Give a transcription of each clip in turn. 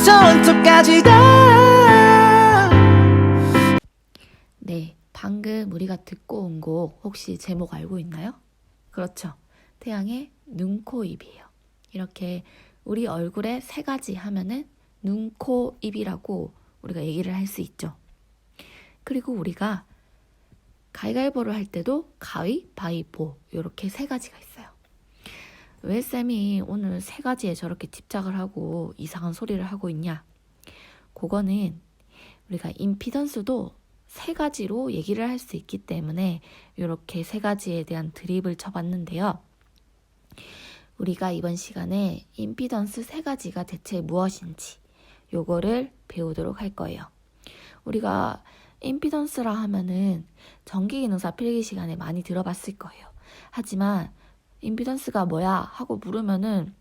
손톱까지 다. 네, 방금 우리가 듣고 온 곡 혹시 제목 알고 있나요? 그렇죠. 태양의 눈, 코, 입이에요. 이렇게 우리 얼굴에 세 가지 하면은 눈, 코, 입이라고 우리가 얘기를 할 수 있죠. 그리고 우리가 가위바위보를 할 때도 가위, 바위, 보 이렇게 세 가지가 있어요. 왜 쌤이 오늘 세 가지에 저렇게 집착을 하고 이상한 소리를 하고 있냐? 그거는 우리가 임피던스도 세 가지로 얘기를 할 수 있기 때문에 이렇게 세 가지에 대한 드립을 쳐봤는데요. 우리가 이번 시간에 임피던스 세 가지가 대체 무엇인지 요거를 배우도록 할 거예요. 우리가 임피던스라 하면은 전기기능사 필기 시간에 많이 들어봤을 거예요. 하지만 임피던스가 뭐야 하고 물으면은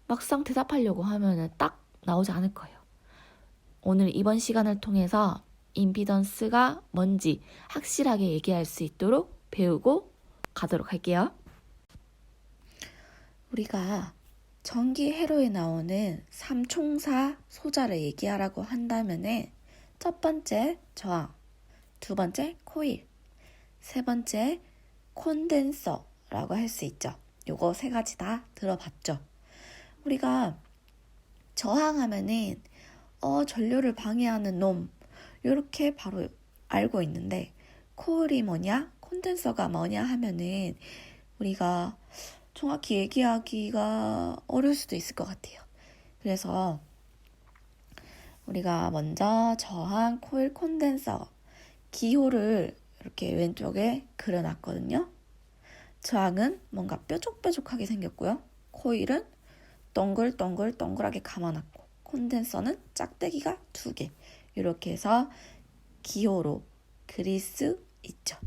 막상 대답하려고 하면은 딱 나오지 않을 거예요. 오늘 이번 시간을 통해서 임피던스가 뭔지 확실하게 얘기할 수 있도록 배우고 가도록 할게요. 우리가 전기 회로에 나오는 삼총사 소자를 얘기하라고 한다면은 첫 번째 저항, 두 번째 코일, 세 번째 콘덴서라고 할 수 있죠. 요거 세 가지 다 들어봤죠. 우리가 저항하면은 전류를 방해하는 놈 이렇게 바로 알고 있는데 코일이 뭐냐, 콘덴서가 뭐냐 하면은 우리가 정확히 얘기하기가 어려울 수도 있을 것 같아요. 그래서 우리가 먼저 저항, 코일, 콘덴서 기호를 이렇게 왼쪽에 그려놨거든요. 저항은 뭔가 뾰족뾰족하게 생겼고요. 코일은 동글동글동글하게 감아놨고 콘덴서는 짝대기가 2개 이렇게 해서 기호로 그릴 수 있죠.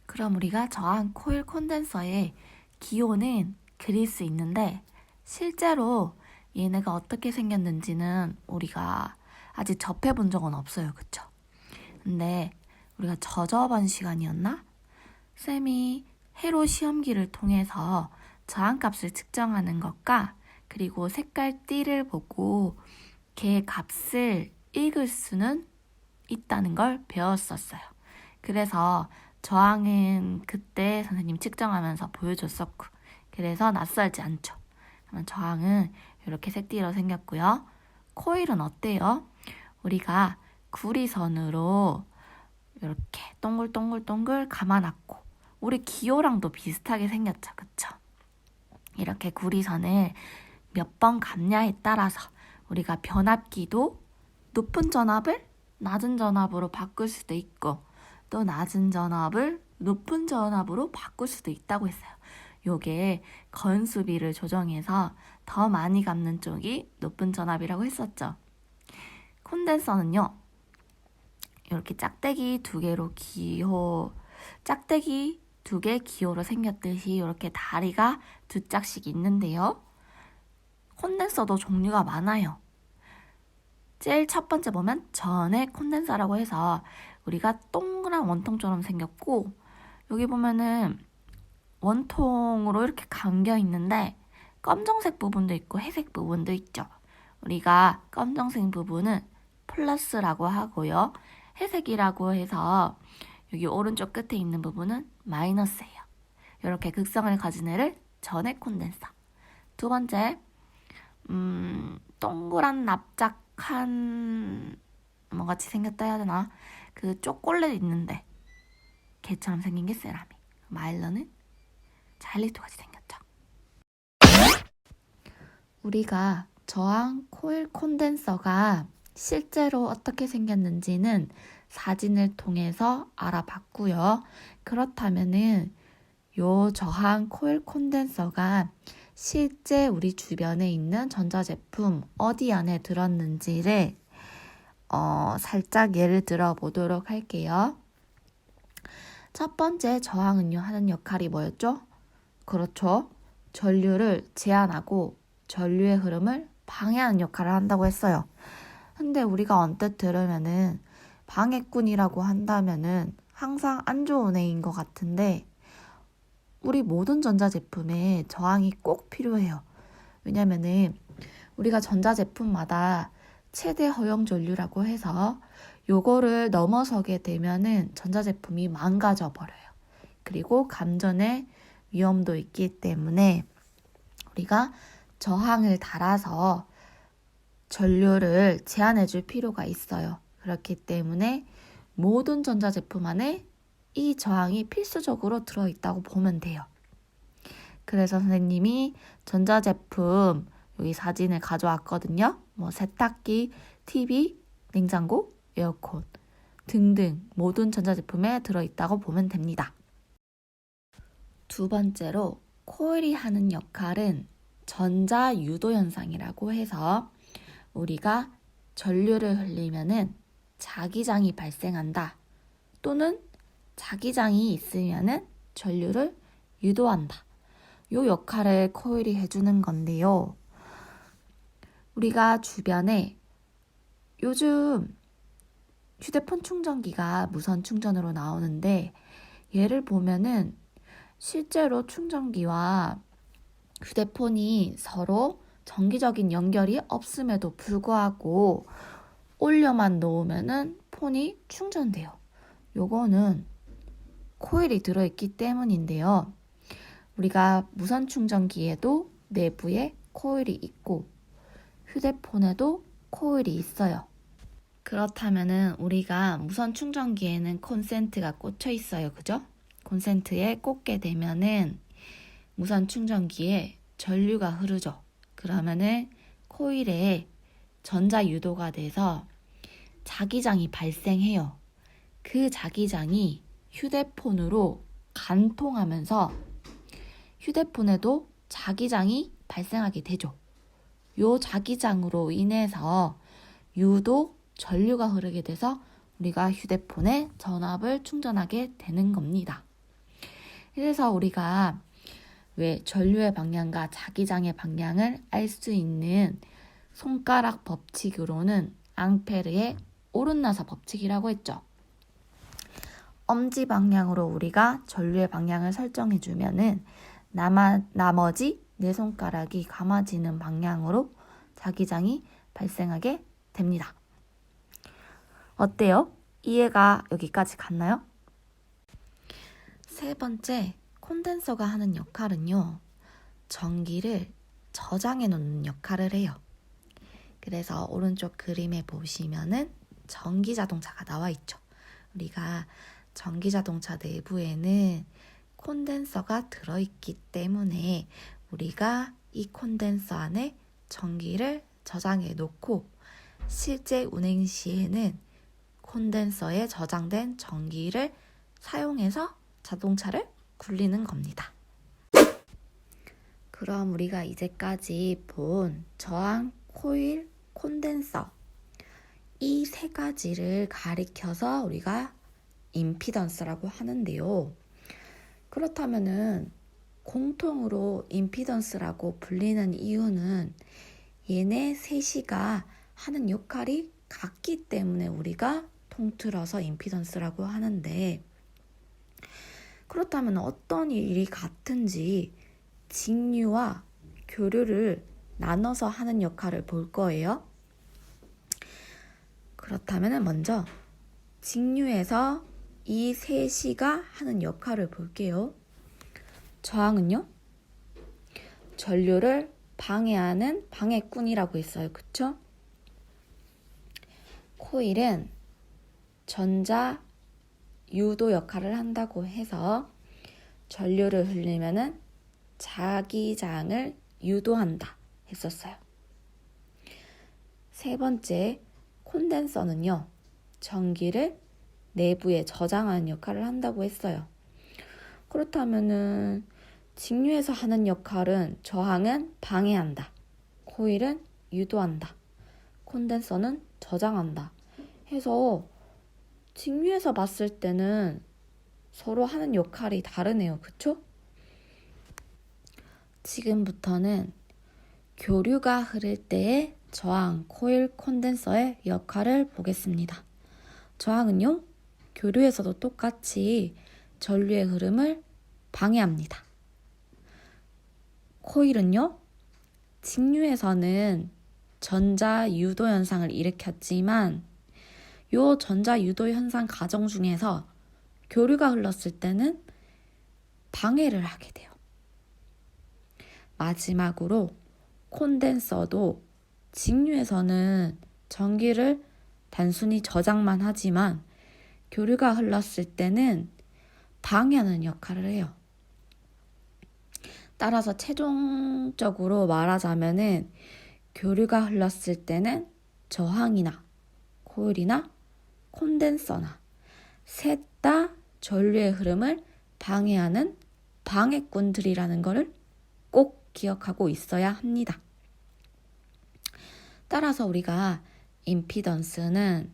그럼 우리가 저항, 코일, 콘덴서의 기호는 그릴 수 있는데 실제로 얘네가 어떻게 생겼는지는 우리가 아직 접해본 적은 없어요. 그쵸? 근데 우리가 저저번 시간이었나? 쌤이 회로 시험기를 통해서 저항값을 측정하는 것과 그리고 색깔띠를 보고 걔 값을 읽을 수는 있다는 걸 배웠었어요. 그래서 저항은 그때 선생님 측정하면서 보여줬었고 그래서 낯설지 않죠. 그러면 저항은 이렇게 색띠로 생겼고요. 코일은 어때요? 우리가 구리선으로 이렇게 동글동글동글 감아놨고 우리 기호랑도 비슷하게 생겼죠. 그쵸? 이렇게 구리선을 몇 번 감냐에 따라서 우리가 변압기도 높은 전압을 낮은 전압으로 바꿀 수도 있고 또 낮은 전압을 높은 전압으로 바꿀 수도 있다고 했어요. 요게 건수비를 조정해서 더 많이 감는 쪽이 높은 전압이라고 했었죠. 콘덴서는요. 이렇게 짝대기 2개로 짝대기 2개 기호로 생겼듯이 이렇게 다리가 2짝씩 있는데요. 콘덴서도 종류가 많아요. 제일 첫 번째 보면 전해 콘덴서라고 해서 우리가 동그란 원통처럼 생겼고 여기 보면은 원통으로 이렇게 감겨 있는데 검정색 부분도 있고 회색 부분도 있죠. 우리가 검정색 부분은 플러스라고 하고요. 회색이라고 해서 여기 오른쪽 끝에 있는 부분은 마이너스예요. 이렇게 극성을 가진 애를 전해 콘덴서. 두 번째 동그란 납작한 뭐같이 생겼다 해야 되나? 그 초콜릿 있는데 걔처럼 생긴 게 세라믹. 마일러는 자일리토같이 생겼죠. 우리가 저항 코일 콘덴서가 실제로 어떻게 생겼는지는 사진을 통해서 알아봤고요. 그렇다면은 요 저항 코일 콘덴서가 실제 우리 주변에 있는 전자제품 어디 안에 들었는지를 살짝 예를 들어 보도록 할게요. 첫 번째 저항은요 하는 역할이 뭐였죠? 그렇죠. 전류를 제한하고 전류의 흐름을 방해하는 역할을 한다고 했어요. 근데 우리가 언뜻 들으면은 방해꾼이라고 한다면은 항상 안 좋은 애인 것 같은데 우리 모든 전자제품에 저항이 꼭 필요해요. 왜냐면은 우리가 전자제품마다 최대 허용 전류라고 해서 요거를 넘어서게 되면은 전자제품이 망가져 버려요. 그리고 감전의 위험도 있기 때문에 우리가 저항을 달아서 전류를 제한해 줄 필요가 있어요. 그렇기 때문에 모든 전자제품 안에 이 저항이 필수적으로 들어있다고 보면 돼요. 그래서 선생님이 전자제품 여기 사진을 가져왔거든요. 뭐 세탁기, TV, 냉장고, 에어컨 등등 모든 전자제품에 들어있다고 보면 됩니다. 두 번째로 코일이 하는 역할은 전자유도 현상이라고 해서 우리가 전류를 흘리면은 자기장이 발생한다. 또는 자기장이 있으면은 전류를 유도한다. 요 역할을 코일이 해주는 건데요. 우리가 주변에 요즘 휴대폰 충전기가 무선 충전으로 나오는데 얘를 보면은 실제로 충전기와 휴대폰이 서로 정기적인 연결이 없음에도 불구하고 올려만 놓으면은 폰이 충전돼요. 요거는 코일이 들어있기 때문인데요. 우리가 무선 충전기에도 내부에 코일이 있고 휴대폰에도 코일이 있어요. 그렇다면은 우리가 무선 충전기에는 콘센트가 꽂혀 있어요. 그죠? 콘센트에 꽂게 되면은 무선 충전기에 전류가 흐르죠. 그러면은 코일에 전자 유도가 돼서 자기장이 발생해요. 그 자기장이 휴대폰으로 관통하면서 휴대폰에도 자기장이 발생하게 되죠. 요 자기장으로 인해서 유도 전류가 흐르게 돼서 우리가 휴대폰에 전압을 충전하게 되는 겁니다. 그래서 우리가 왜 전류의 방향과 자기장의 방향을 알 수 있는 손가락 법칙으로는 앙페르의 오른나사 법칙이라고 했죠. 엄지 방향으로 우리가 전류의 방향을 설정해 주면은 나머지 네 손가락이 감아지는 방향으로 자기장이 발생하게 됩니다. 어때요? 이해가 여기까지 갔나요? 세 번째, 콘덴서가 하는 역할은요. 전기를 저장해 놓는 역할을 해요. 그래서 오른쪽 그림에 보시면은 전기자동차가 나와 있죠. 우리가 전기자동차 내부에는 콘덴서가 들어있기 때문에 우리가 이 콘덴서 안에 전기를 저장해 놓고 실제 운행 시에는 콘덴서에 저장된 전기를 사용해서 자동차를 굴리는 겁니다. 그럼 우리가 이제까지 본 저항, 코일, 콘덴서 이 세 가지를 가리켜서 우리가 임피던스라고 하는데요. 그렇다면은 공통으로 임피던스라고 불리는 이유는 얘네 셋이가 하는 역할이 같기 때문에 우리가 통틀어서 임피던스라고 하는데, 그렇다면 어떤 일이 같은지 직류와 교류를 나눠서 하는 역할을 볼 거예요. 그렇다면 먼저 직류에서 이 셋이가 하는 역할을 볼게요. 저항은요? 전류를 방해하는 방해꾼이라고 했어요. 그쵸? 코일은 전자 유도 역할을 한다고 해서 전류를 흘리면은 자기장을 유도한다 했었어요. 세 번째, 콘덴서는요. 전기를 내부에 저장하는 역할을 한다고 했어요. 그렇다면은 직류에서 하는 역할은 저항은 방해한다. 코일은 유도한다. 콘덴서는 저장한다. 해서 직류에서 봤을 때는 서로 하는 역할이 다르네요. 그쵸? 지금부터는 교류가 흐를 때의 저항, 코일, 콘덴서의 역할을 보겠습니다. 저항은요, 교류에서도 똑같이 전류의 흐름을 방해합니다. 코일은요, 직류에서는 전자유도 현상을 일으켰지만 요 전자유도 현상 과정 중에서 교류가 흘렀을 때는 방해를 하게 돼요. 마지막으로 콘덴서도 직류에서는 전기를 단순히 저장만 하지만 교류가 흘렀을 때는 방해하는 역할을 해요. 따라서 최종적으로 말하자면은 교류가 흘렀을 때는 저항이나 코일이나 콘덴서나 셋 다 전류의 흐름을 방해하는 방해꾼들이라는 것을 꼭 기억하고 있어야 합니다. 따라서 우리가 임피던스는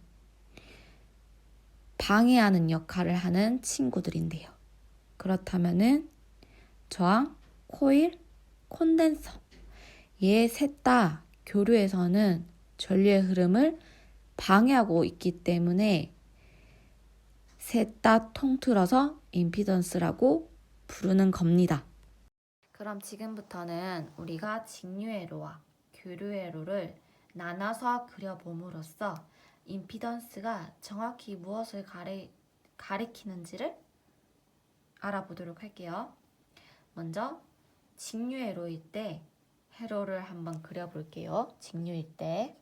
방해하는 역할을 하는 친구들인데요. 그렇다면은 저항, 코일, 콘덴서 얘 셋 다 교류에서는 전류의 흐름을 방해하고 있기 때문에 셋 다 통틀어서 임피던스라고 부르는 겁니다. 그럼 지금부터는 우리가 직류회로와 교류회로를 나눠서 그려봄으로써 임피던스가 정확히 무엇을 가리키는지를 알아보도록 할게요. 먼저 직류회로일 때 회로를 한번 그려볼게요. 직류일 때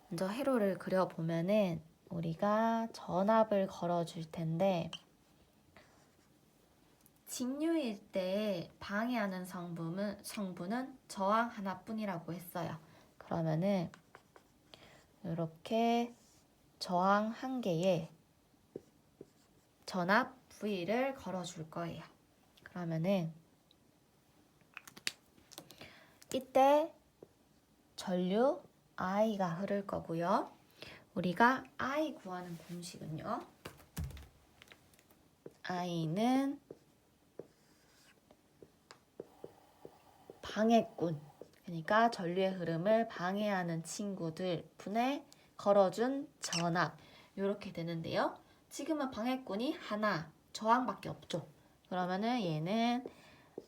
먼저 회로를 그려보면은 우리가 전압을 걸어줄 텐데 직류일 때 방해하는 성분은 저항 하나뿐이라고 했어요. 그러면은 이렇게 저항 한 개에 전압 V를 걸어줄 거예요. 그러면은 이때 전류 I가 흐를 거고요. 우리가 I 구하는 공식은요. I는 방해꾼, 그러니까 전류의 흐름을 방해하는 친구들 분에 걸어준 전압 이렇게 되는데요. 지금은 방해꾼이 하나, 저항밖에 없죠. 그러면은 얘는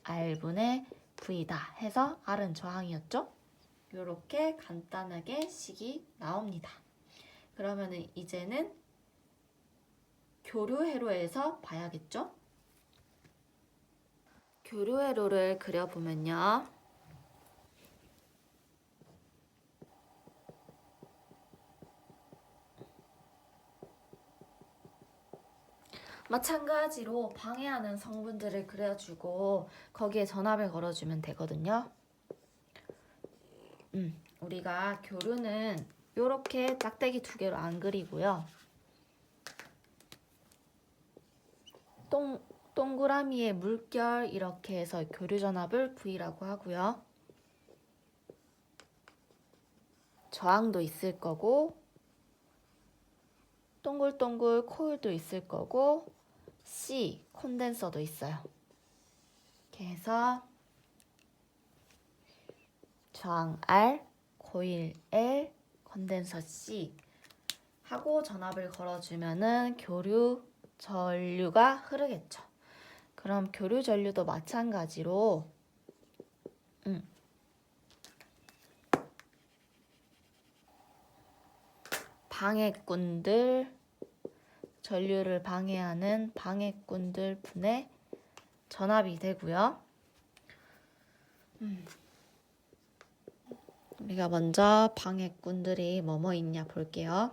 R분의 V다 해서 R은 저항이었죠. 이렇게 간단하게 식이 나옵니다. 그러면은 이제는 교류회로에서 봐야겠죠? 교류회로를 그려보면요. 마찬가지로 방해하는 성분들을 그려주고 거기에 전압을 걸어주면 되거든요. 우리가 교류는 이렇게 짝대기 두 개로 안 그리고요. 동그라미의 물결 이렇게 해서 교류 전압을 V라고 하고요. 저항도 있을 거고 동글동글 코일도 있을 거고 C 콘덴서도 있어요. 이렇게 해서 저항 R, 코일 L, 콘덴서 C 하고 전압을 걸어주면은 교류 전류가 흐르겠죠. 그럼 교류 전류도 마찬가지로 방해꾼들, 전류를 방해하는 방해꾼들 분의 전압이 되고요. 우리가 먼저 방해꾼들이 뭐뭐 있냐 볼게요.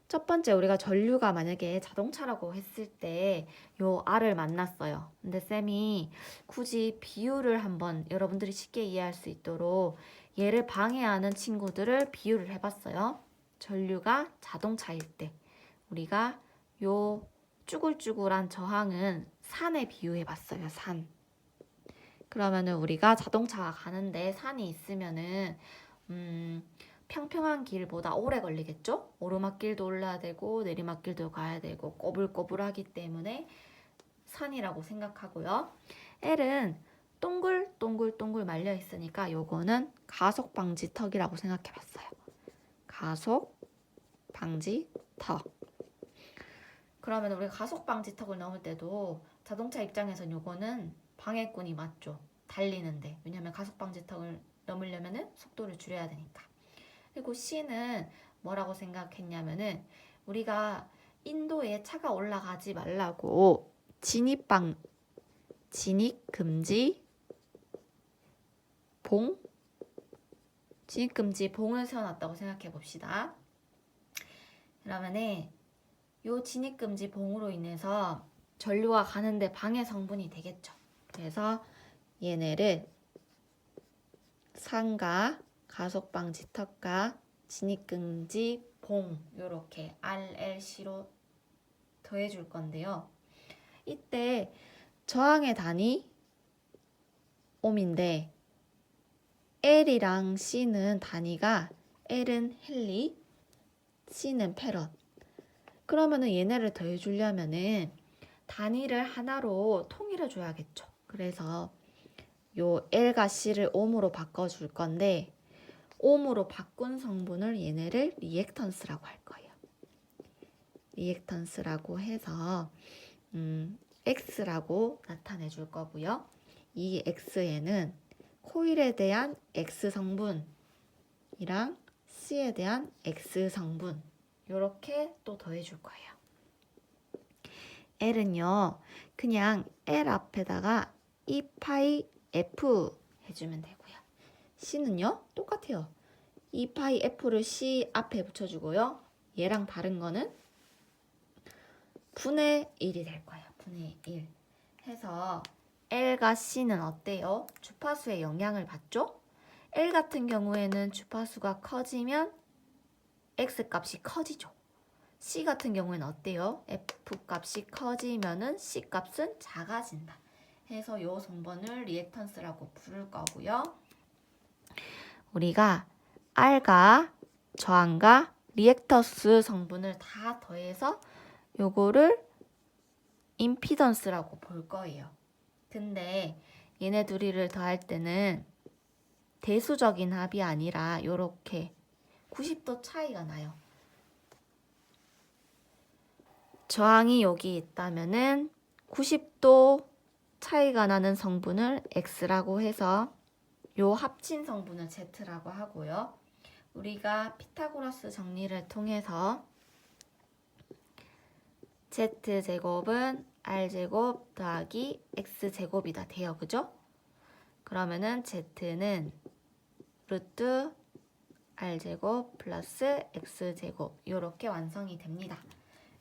첫 번째 우리가 전류가 만약에 자동차라고 했을 때 요 R을 만났어요. 근데 쌤이 굳이 비유를 한번 여러분들이 쉽게 이해할 수 있도록 얘를 방해하는 친구들을 비유를 해봤어요. 전류가 자동차일 때 우리가 요 쭈글쭈글한 저항은 산에 비유해봤어요. 산. 그러면은 우리가 자동차가 가는데 산이 있으면은 평평한 길보다 오래 걸리겠죠? 오르막길도 올라야 되고 내리막길도 가야 되고 꼬불꼬불하기 때문에 산이라고 생각하고요. L은 동글동글 말려 있으니까 요거는 가속 방지 턱이라고 생각해 봤어요. 가속 방지 턱. 그러면 우리가 가속 방지 턱을 넣을 때도 자동차 입장에선 요거는 방해꾼이 맞죠. 달리는데. 왜냐면 가속방지턱을 넘으려면은 속도를 줄여야 되니까. 그리고 C는 뭐라고 생각했냐면은 우리가 인도에 차가 올라가지 말라고 진입 금지 진입 금지 봉을 세워놨다고 생각해 봅시다. 그러면은 요 진입 금지 봉으로 인해서 전류가 가는데 방해 성분이 되겠죠. 그래서 얘네를 상가, 가속방지턱과 진입금지 봉 요렇게 RLC로 더해줄 건데요. 이때 저항의 단위 옴인데 L이랑 C는 단위가 L은 헨리, C는 패럿. 그러면은 얘네를 더해주려면은 단위를 하나로 통일해 줘야겠죠. 그래서 요 L과 C를 옴으로 바꿔줄 건데 옴으로 바꾼 성분을 얘네를 리액턴스라고 할 거예요. 리액턴스라고 해서 X라고 나타내 줄 거고요. 이 X에는 코일에 대한 X 성분이랑 C에 대한 X 성분 이렇게 또 더해 줄 거예요. L은요, 그냥 L 앞에다가 2파이 F 해주면 되고요. C는요, 똑같아요. 2파이 F를 C 앞에 붙여주고요. 얘랑 다른 거는 분의 1이 될 거예요. 분의 1 해서 L과 C는 어때요? 주파수에 영향을 받죠? L 같은 경우에는 주파수가 커지면 X 값이 커지죠. C 같은 경우에는 어때요? F 값이 커지면은 C 값은 작아진다. 해서 요 성분을 리액턴스라고 부를 거고요. 우리가 R과 저항과 리액턴스 성분을 다 더해서 요거를 임피던스라고 볼 거예요. 근데 얘네 둘이를 더할 때는 대수적인 합이 아니라 요렇게 90도 차이가 나요. 저항이 여기 있다면은 90도 차이가 나는 성분을 X라고 해서 요 합친 성분을 Z라고 하고요. 우리가 피타고라스 정리를 통해서 Z제곱은 R제곱 더하기 X제곱이다 돼요. 그죠? 그러면은 Z는 루트 R제곱 플러스 X제곱 요렇게 완성이 됩니다.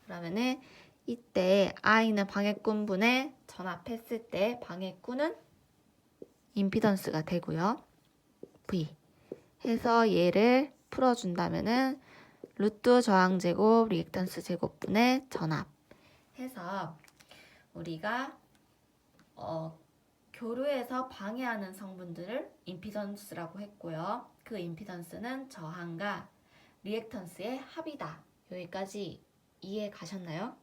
그러면은 이때 I는 방해꾼분에 전압했을 때 방해꾼은 임피던스가 되고요. V 해서 얘를 풀어준다면은 루트 저항제곱 리액턴스 제곱분의 전압 해서 우리가 교류에서 방해하는 성분들을 임피던스라고 했고요. 그 임피던스는 저항과 리액턴스의 합이다. 여기까지 이해 가셨나요?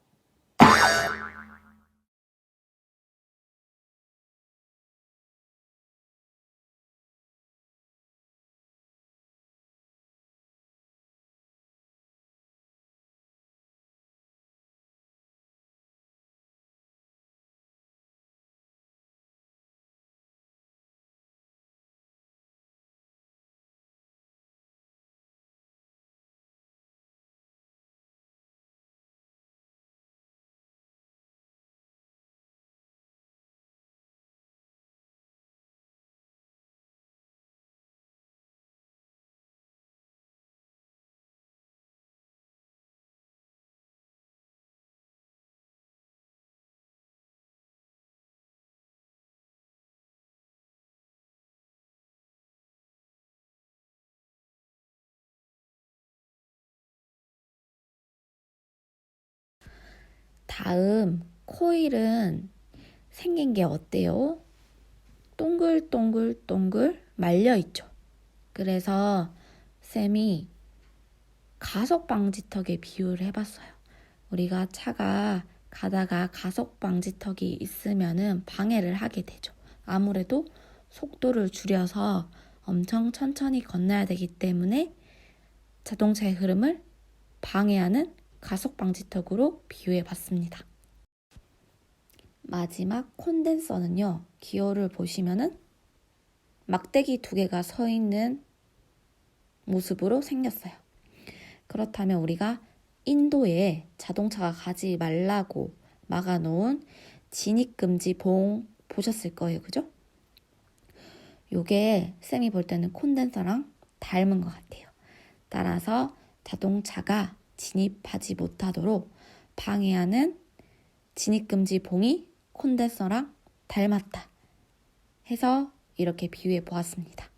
다음 코일은 생긴 게 어때요? 동글동글 말려있죠. 그래서 쌤이 가속방지턱에 비유를 해봤어요. 우리가 차가 가다가 가속방지턱이 있으면은 방해를 하게 되죠. 아무래도 속도를 줄여서 엄청 천천히 건너야 되기 때문에 자동차의 흐름을 방해하는 가속방지턱으로 비유해봤습니다. 마지막 콘덴서는요. 기호를 보시면은 막대기 두 개가 서 있는 모습으로 생겼어요. 그렇다면 우리가 인도에 자동차가 가지 말라고 막아놓은 진입금지 봉 보셨을 거예요. 그죠? 요게 쌤이 볼 때는 콘덴서랑 닮은 것 같아요. 따라서 자동차가 진입하지 못하도록 방해하는 진입금지 봉이 콘덴서랑 닮았다 해서 이렇게 비유해 보았습니다.